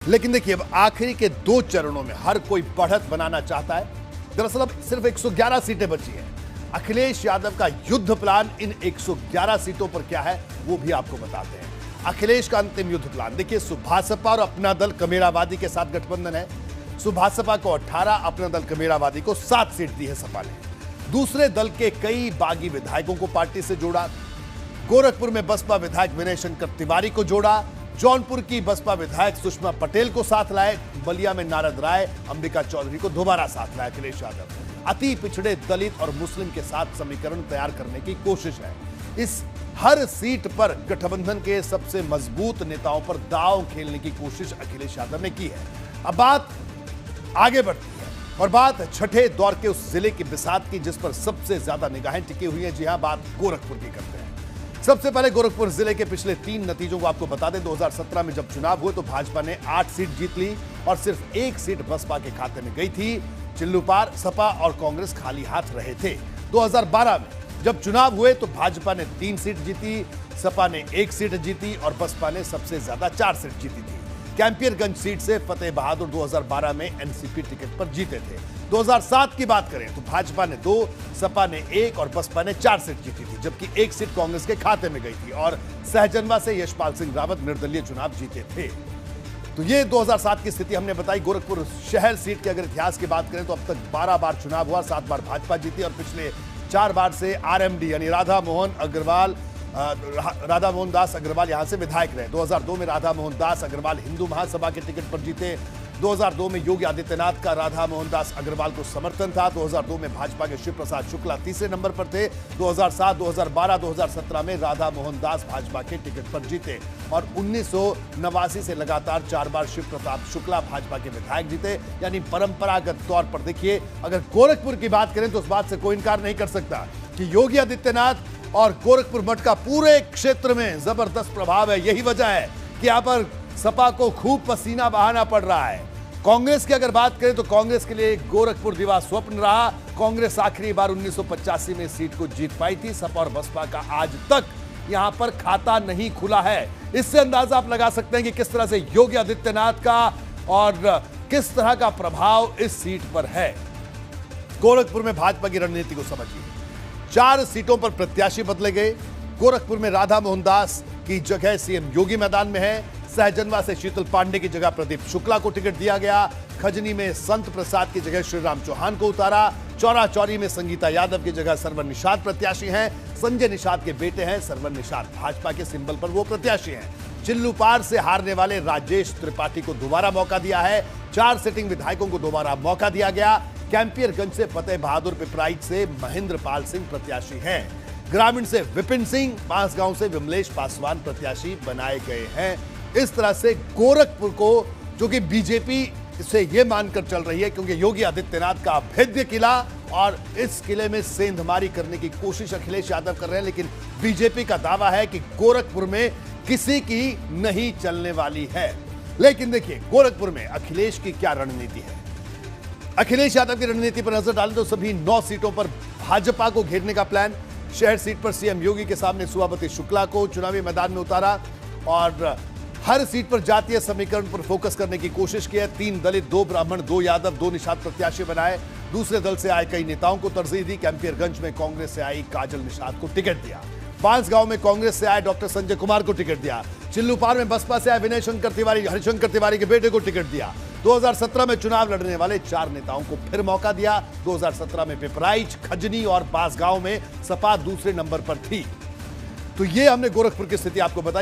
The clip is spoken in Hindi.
लेकिन देखिए, अब आखिरी के 2 चरणों में हर कोई बढ़त बनाना चाहता है। दरअसल अब सिर्फ 111 सीटें बची हैं। अखिलेश यादव का युद्ध प्लान इन 111 सीटों पर क्या है, वो भी आपको बताते हैं। अखिलेश का अंतिम युद्ध प्लान देखिए, सुभासपा और अपना दल कमेरावादी के साथ गठबंधन है। सुभासपा को 18, अपना दल कमेरावादी को 7 सीट दी है सपा ने। दूसरे दल के कई बागी विधायकों को पार्टी से जोड़ा। गोरखपुर में बसपा विधायक विनय शंकर तिवारी को जोड़ा। जौनपुर की बसपा विधायक सुषमा पटेल को साथ लाए। बलिया में नारद राय, अंबिका चौधरी को दोबारा साथ लाया अखिलेश यादव। अति पिछड़े दलित और मुस्लिम के साथ समीकरण तैयार करने की कोशिश है। इस हर सीट पर गठबंधन के सबसे मजबूत नेताओं पर दांव खेलने की कोशिश अखिलेश यादव ने की है। अब बात आगे बढ़ती है और बात छठे दौर के उस जिले की बिसात की जिस पर सबसे ज्यादा निगाहें टिकी हुई हैं। जी हां, बात गोरखपुर की करते हैं। सबसे पहले गोरखपुर जिले के पिछले 3 नतीजों को आपको बता दें। 2017 में जब चुनाव हुए तो भाजपा ने 8 सीट जीत ली और सिर्फ 1 सीट बसपा के खाते में गई थी। चिल्लूपार, सपा और कांग्रेस खाली हाथ रहे थे। 2012 में जब चुनाव हुए तो भाजपा ने 3 सीट जीती, सपा ने 1 सीट जीती और बसपा ने सबसे ज्यादा 4 सीट जीती थी। कैंपियरगंज सीट से फतेह बहादुर 2012 में एनसीपी टिकट पर जीते थे। 2007 की बात करें तो भाजपा ने 2, सपा ने 1 और बसपा ने 4 सीट जीती थी, जबकि 1 सीट कांग्रेस के खाते में गई थी और सहजनवा से यशपाल सिंह रावत निर्दलीय चुनाव जीते थे। तो ये 2007 की स्थिति हमने बताई। गोरखपुर शहर सीट के अगर इतिहास की बात करें तो अब तक 12 बार चुनाव हुआ, 7 बार भाजपा जीती और पिछले 4 बार से आरएमडी यानी राधा मोहन दास अग्रवाल यहां से विधायक रहे। 2002 में राधा मोहन दास अग्रवाल हिंदू महासभा के टिकट पर जीते। 2002 में योगी आदित्यनाथ का राधा मोहन दास अग्रवाल को समर्थन था। 2002 में भाजपा के शिव प्रसाद शुक्ला तीसरे नंबर पर थे। 2007, 2012, 2017 में राधा मोहन दास भाजपा के टिकट पर जीते और 1989 से लगातार 4 बार शिव प्रताप शुक्ला भाजपा के विधायक जीते। यानी परंपरागत तौर पर देखिए, अगर गोरखपुर की बात करें तो उस बात से कोई इनकार नहीं कर सकता कि योगी आदित्यनाथ और गोरखपुर मठ का पूरे क्षेत्र में जबरदस्त प्रभाव है। यही वजह है कि यहां पर सपा को खूब पसीना बहाना पड़ रहा है। कांग्रेस की अगर बात करें तो कांग्रेस के लिए गोरखपुर दिवा स्वप्न रहा। कांग्रेस आखिरी बार 1985 में सीट को जीत पाई थी। सपा और बसपा का आज तक यहां पर खाता नहीं खुला है। इससे अंदाजा आप लगा सकते हैं कि किस तरह से योगी आदित्यनाथ का और किस तरह का प्रभाव इस सीट पर है। गोरखपुर में भाजपा की रणनीति को समझिए। 4 सीटों पर प्रत्याशी बदले गए। गोरखपुर में राधा मोहन दास की जगह सीएम योगी मैदान में है। सहजनवा से शीतल पांडे की जगह प्रदीप शुक्ला को टिकट दिया गया। खजनी में संत प्रसाद की जगह श्रीराम चौहान को उतारा। चौरा चौरी में संगीता यादव की जगह सरवन निषाद प्रत्याशी हैं। संजय निषाद के बेटे हैं सरवन निषाद। भाजपा के सिंबल पर वो प्रत्याशी हैं। चिल्लूपार से हारने वाले राजेश त्रिपाठी को दोबारा मौका दिया है। 4 सिटिंग विधायकों को दोबारा मौका दिया गया। कैंपियरगंज से फतेह बहादुर, पिपराइच से महेंद्र पाल सिंह प्रत्याशी हैं। ग्रामीण से विपिन सिंह, बांसगांव से विमलेश पासवान प्रत्याशी बनाए गए हैं। इस तरह से गोरखपुर को, जो कि बीजेपी से यह मानकर चल रही है क्योंकि योगी आदित्यनाथ का अभेद्य किला और इस किले में सेंधमारी करने की कोशिश अखिलेश यादव कर रहे हैं, लेकिन बीजेपी का दावा है कि गोरखपुर में किसी की नहीं चलने वाली है। लेकिन देखिए, गोरखपुर में अखिलेश की क्या रणनीति है। अखिलेश यादव की रणनीति पर नजर डालें तो सभी 9 सीटों पर भाजपा को घेरने का प्लान। शहर सीट पर सीएम योगी के सामने सुभापति शुक्ला को चुनावी मैदान में उतारा और हर सीट पर जातीय समीकरण पर फोकस करने की कोशिश की है। 3 दलित, 2 ब्राह्मण, 2 यादव, 2 निषाद प्रत्याशी बनाए। दूसरे दल से आए कई नेताओं को तरजीह दी। कैंपियरगंज में कांग्रेस से आई काजल निषाद को टिकट दिया। बांसगांव में कांग्रेस से आए डॉक्टर संजय कुमार को टिकट दिया। चिल्लूपार में बसपा से आए विनय शंकर तिवारी, हरिशंकर तिवारी के बेटे को टिकट दिया। 2017 में चुनाव लड़ने वाले 4 नेताओं को फिर मौका दिया। 2017 में पिपराइच, खजनी और बांसगांव में सपा दूसरे नंबर पर थी। तो ये हमने गोरखपुर की स्थिति आपको बताई।